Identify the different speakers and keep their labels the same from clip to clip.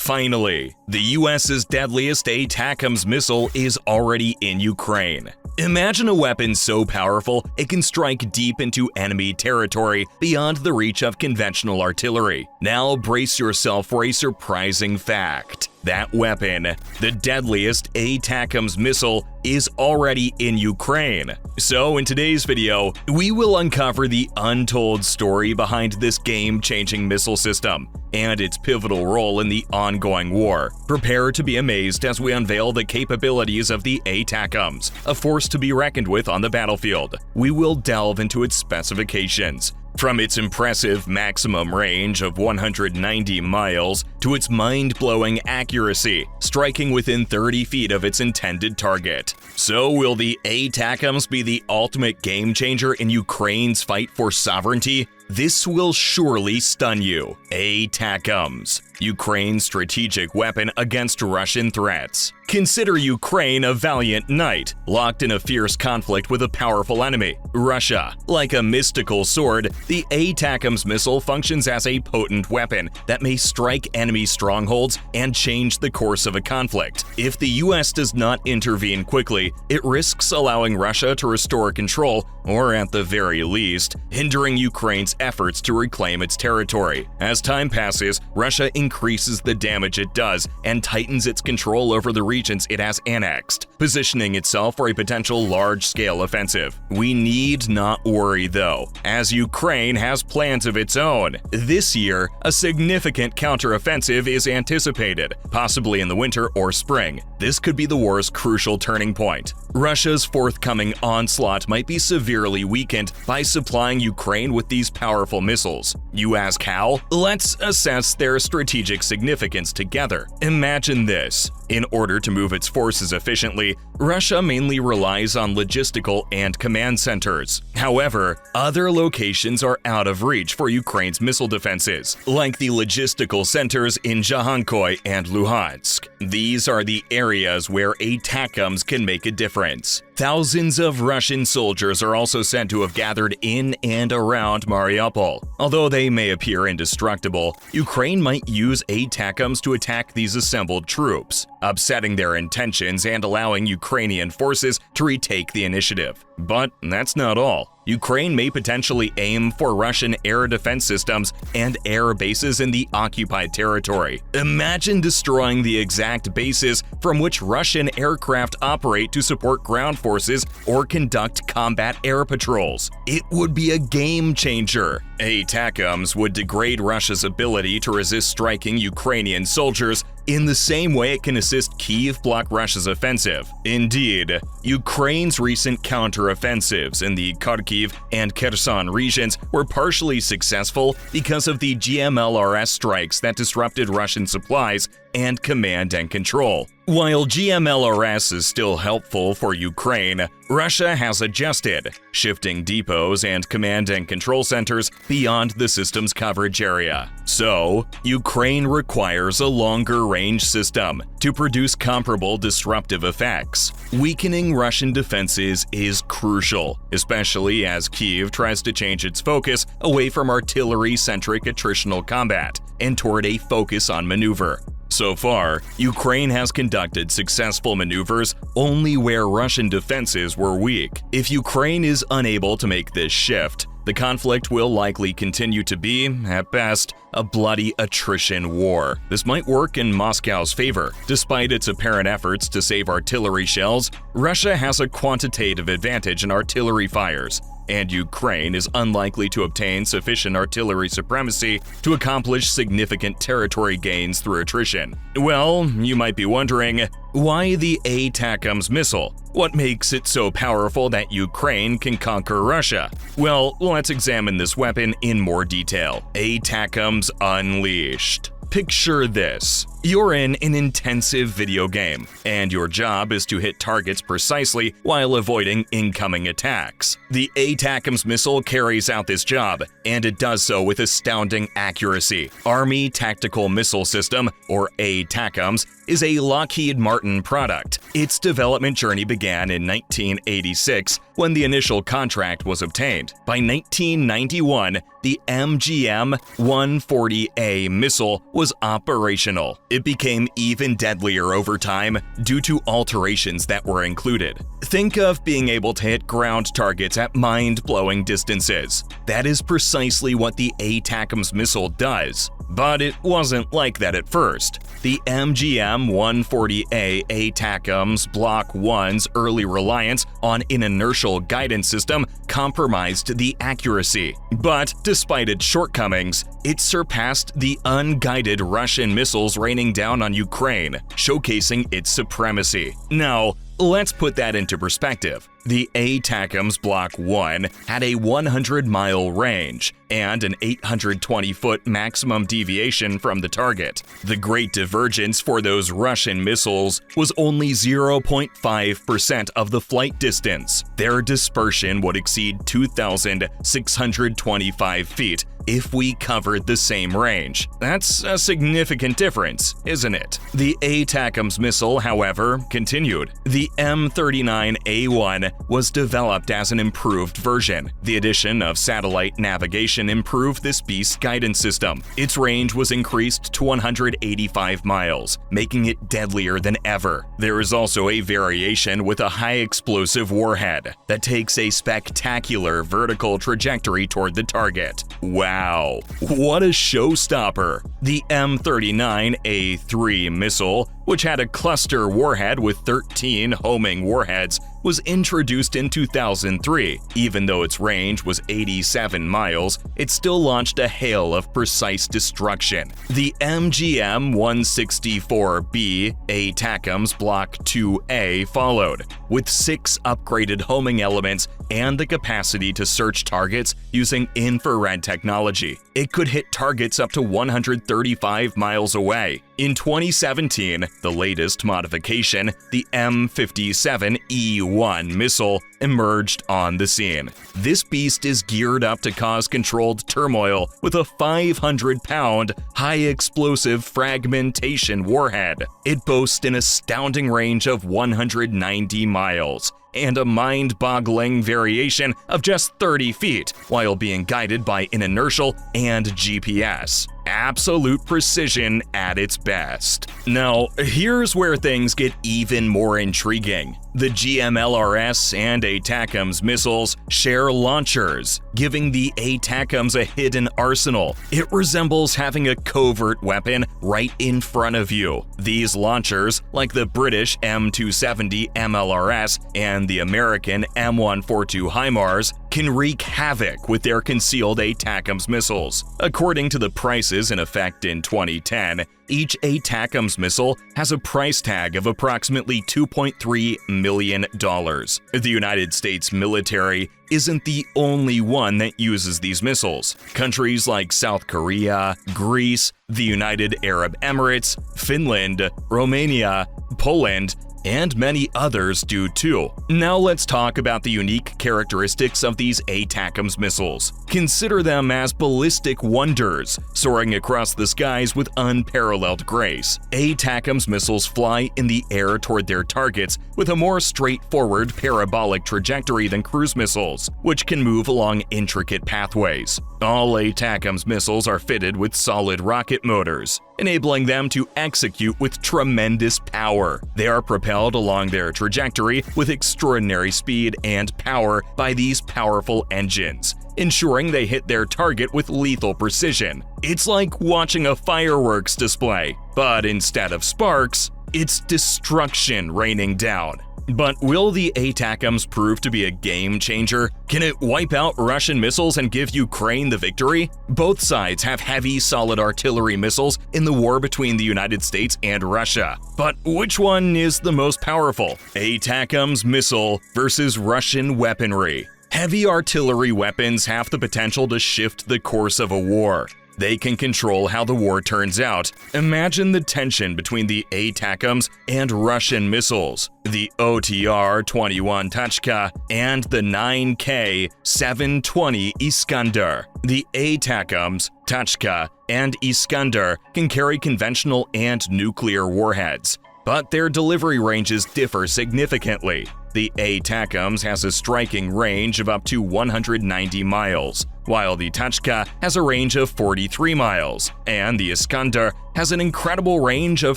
Speaker 1: Finally, the US's deadliest ATACMS missile is already in Ukraine. Imagine a weapon so powerful it can strike deep into enemy territory beyond the reach of conventional artillery. Now brace yourself for a surprising fact. That weapon, the deadliest ATACMS missile, is already in Ukraine. So in today's video, we will uncover the untold story behind this game-changing missile system and its pivotal role in the ongoing war. Prepare to be amazed as we unveil the capabilities of the ATACMS, a force to be reckoned with on the battlefield. We will delve into its specifications, from its impressive maximum range of 190 miles to its mind-blowing accuracy, striking within 30 feet of its intended target. So will the ATACMS be the ultimate game-changer in Ukraine's fight for sovereignty? This will surely stun you. ATACMS, Ukraine's strategic weapon against Russian threats. Consider Ukraine a valiant knight, locked in a fierce conflict with a powerful enemy, Russia. Like a mystical sword, the ATACMS missile functions as a potent weapon that may strike enemy strongholds and change the course of a conflict. If the US does not intervene quickly, it risks allowing Russia to restore control, or at the very least, hindering Ukraine's efforts to reclaim its territory. As time passes, Russia increases the damage it does and tightens its control over the regions it has annexed, positioning itself for a potential large-scale offensive. We need not worry though, as Ukraine has plans of its own. This year, a significant counteroffensive is anticipated, possibly in the winter or spring. This could be the war's crucial turning point. Russia's forthcoming onslaught might be severely weakened by supplying Ukraine with these powerful missiles. You ask how? Let's assess their strategic significance together. Imagine this. In order to move its forces efficiently, Russia mainly relies on logistical and command centers. However, other locations are out of reach for Ukraine's missile defenses, like the logistical centers in Zhankoy and Luhansk. These are the areas where ATACMS can make a difference. Thousands of Russian soldiers are also said to have gathered in and around Mariupol. Although they may appear indestructible, Ukraine might use ATACMS to attack these assembled troops, upsetting their intentions and allowing Ukrainian forces to retake the initiative. But that's not all. Ukraine may potentially aim for Russian air defense systems and air bases in the occupied territory. Imagine destroying the exact bases from which Russian aircraft operate to support ground forces or conduct combat air patrols. It would be a game changer. ATACMS would degrade Russia's ability to resist striking Ukrainian soldiers in the same way it can assist Kyiv block Russia's offensive. Indeed, Ukraine's recent counteroffensives in the Kharkiv and Kherson regions were partially successful because of the GMLRS strikes that disrupted Russian supplies and command and control. While GMLRS is still helpful for Ukraine, Russia has adjusted, shifting depots and command and control centers beyond the system's coverage area. So, Ukraine requires a longer-range system to produce comparable disruptive effects. Weakening Russian defenses is crucial, especially as Kyiv tries to change its focus away from artillery-centric attritional combat and toward a focus on maneuver. So far, Ukraine has conducted successful maneuvers only where Russian defenses were weak. If Ukraine is unable to make this shift, the conflict will likely continue to be, at best, a bloody attrition war. This might work in Moscow's favor. Despite its apparent efforts to save artillery shells, Russia has a quantitative advantage in artillery fires, and Ukraine is unlikely to obtain sufficient artillery supremacy to accomplish significant territory gains through attrition. Well, you might be wondering, why the ATACMS missile? What makes it so powerful that Ukraine can conquer Russia? Well, let's examine this weapon in more detail. ATACMS Unleashed. Picture this. You're in an intensive video game, and your job is to hit targets precisely while avoiding incoming attacks. The ATACMS missile carries out this job, and it does so with astounding accuracy. Army Tactical Missile System, or ATACMS, is a Lockheed Martin product. Its development journey began in 1986 when the initial contract was obtained. By 1991, the MGM-140A missile was operational. It became even deadlier over time due to alterations that were included. Think of being able to hit ground targets at mind-blowing distances. That is precisely what the ATACMS missile does. But it wasn't like that at first. The MGM-140A ATACMS Block 1's early reliance on an inertial guidance system compromised the accuracy. But despite its shortcomings, it surpassed the unguided Russian missiles raining down on Ukraine, showcasing its supremacy. Now, let's put that into perspective. The ATACMS Block 1 had a 100-mile range and an 820-foot maximum deviation from the target. The great divergence for those Russian missiles was only 0.5% of the flight distance. Their dispersion would exceed 2,625 feet if we covered the same range. That's a significant difference, isn't it? The ATACMS missile, however, continued. The M39A1 was developed as an improved version. The addition of satellite navigation improved this beast's guidance system. Its range was increased to 185 miles, making it deadlier than ever. There is also a variation with a high-explosive warhead that takes a spectacular vertical trajectory toward the target. Wow, what a showstopper! The M39A3 missile, which had a cluster warhead with 13 homing warheads, was introduced in 2003. Even though its range was 87 miles, it still launched a hail of precise destruction. The MGM-164B ATACMS Block 2A followed, with 6 upgraded homing elements and the capacity to search targets using infrared technology. It could hit targets up to 135 miles away. In 2017, the latest modification, the M57E1 missile, emerged on the scene. This beast is geared up to cause controlled turmoil with a 500-pound, high-explosive fragmentation warhead. It boasts an astounding range of 190 miles and a mind-boggling variation of just 30 feet, while being guided by an inertial and GPS. Absolute precision at its best. Now, here's where things get even more intriguing. The GMLRS and ATACMS missiles share launchers, giving the ATACMS a hidden arsenal. It resembles having a covert weapon right in front of you. These launchers, like the British M270 MLRS and the American M142 HIMARS, can wreak havoc with their concealed ATACMS missiles. According to the prices in effect in 2010, each ATACMS missile has a price tag of approximately $2.3 million. The United States military isn't the only one that uses these missiles. Countries like South Korea, Greece, the United Arab Emirates, Finland, Romania, Poland, and many others do too. Now let's talk about the unique characteristics of these ATACMS missiles. Consider them as ballistic wonders, soaring across the skies with unparalleled grace. ATACMS missiles fly in the air toward their targets with a more straightforward parabolic trajectory than cruise missiles, which can move along intricate pathways. All ATACMS missiles are fitted with solid rocket motors, enabling them to execute with tremendous power. They are propelled along their trajectory with extraordinary speed and power by these powerful engines, ensuring they hit their target with lethal precision. It's like watching a fireworks display, but instead of sparks, it's destruction raining down. But will the ATACMS prove to be a game changer? Can it wipe out Russian missiles and give Ukraine the victory? Both sides have heavy solid artillery missiles in the war between the United States and Russia. But which one is the most powerful? ATACMS missile versus Russian weaponry. Heavy artillery weapons have the potential to shift the course of a war. They can control how the war turns out. Imagine the tension between the ATACMS and Russian missiles, the OTR-21 Tachka and the 9K-720 Iskander. The ATACMS, Tachka, and Iskander can carry conventional and nuclear warheads, but their delivery ranges differ significantly. The ATACMS has a striking range of up to 190 miles, while the Tachka has a range of 43 miles, and the Iskander has an incredible range of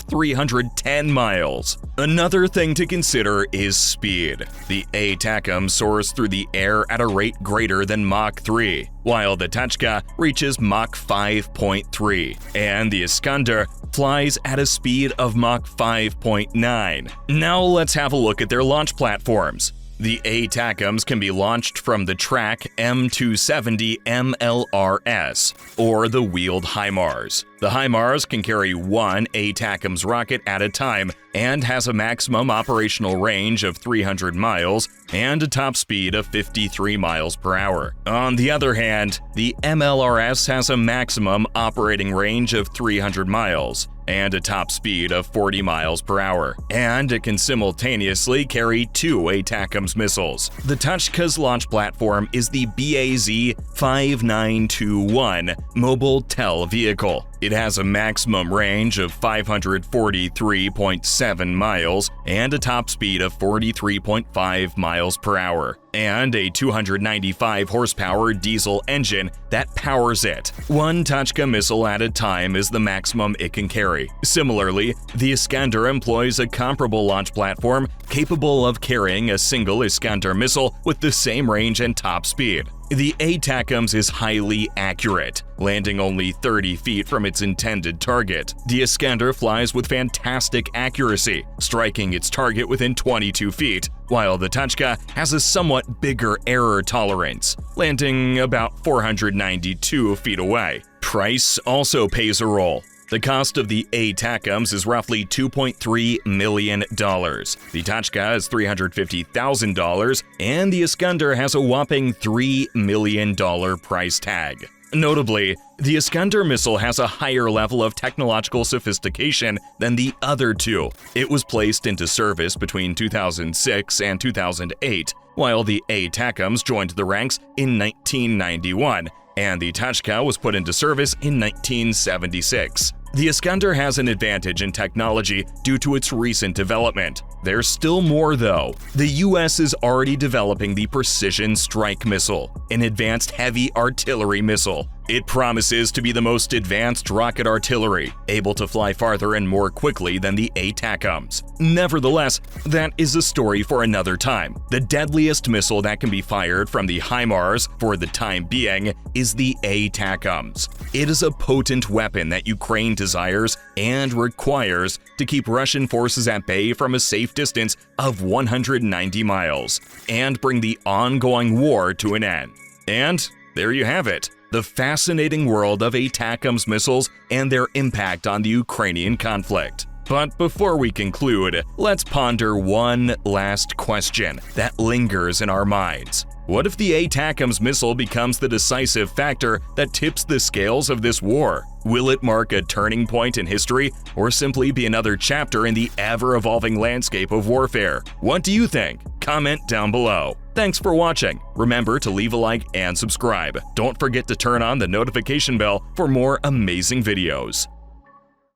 Speaker 1: 310 miles. Another thing to consider is speed. The ATACMS soars through the air at a rate greater than Mach 3, while the Tachka reaches Mach 5.3, and the Iskander flies at a speed of Mach 5.9. Now let's have a look at their launch platforms. The ATACMS can be launched from the Track M270 MLRS, or the wheeled HIMARS. The HIMARS can carry one ATACMS rocket at a time and has a maximum operational range of 300 miles and a top speed of 53 miles per hour. On the other hand, the MLRS has a maximum operating range of 300 miles and a top speed of 40 miles per hour, and it can simultaneously carry two ATACMS missiles. The Tachka's launch platform is the BAZ-5921 mobile TEL vehicle. It has a maximum range of 543.7 miles and a top speed of 43.5 miles per hour, and a 295 horsepower diesel engine that powers it. One Tachka missile at a time is the maximum it can carry. Similarly, the Iskander employs a comparable launch platform capable of carrying a single Iskander missile with the same range and top speed. The ATACMS is highly accurate, landing only 30 feet from its intended target. The Iskander flies with fantastic accuracy, striking its target within 22 feet, while the Tachka has a somewhat bigger error tolerance, landing about 492 feet away. Price also plays a role. The cost of the ATACMS is roughly $2.3 million. The Tachka is $350,000, and the Iskander has a whopping $3 million price tag. Notably, the Iskander missile has a higher level of technological sophistication than the other two. It was placed into service between 2006 and 2008, while the ATACMS joined the ranks in 1991. And the Tachka was put into service in 1976. The Iskander has an advantage in technology due to its recent development. There's still more though. The US is already developing the Precision Strike Missile, an advanced heavy artillery missile. It promises to be the most advanced rocket artillery, able to fly farther and more quickly than the ATACMS. Nevertheless, that is a story for another time. The deadliest missile that can be fired from the HIMARS for the time being is the ATACMS. It is a potent weapon that Ukraine desires and requires to keep Russian forces at bay from a safe distance of 190 miles and bring the ongoing war to an end. And there you have it. The fascinating world of ATACMS missiles and their impact on the Ukrainian conflict. But before we conclude, let's ponder one last question that lingers in our minds. What if the ATACMS missile becomes the decisive factor that tips the scales of this war? Will it mark a turning point in history, or simply be another chapter in the ever-evolving landscape of warfare? What do you think? Comment down below. Thanks for watching. Remember to leave a like and subscribe. Don't forget to turn on the notification bell for more amazing videos.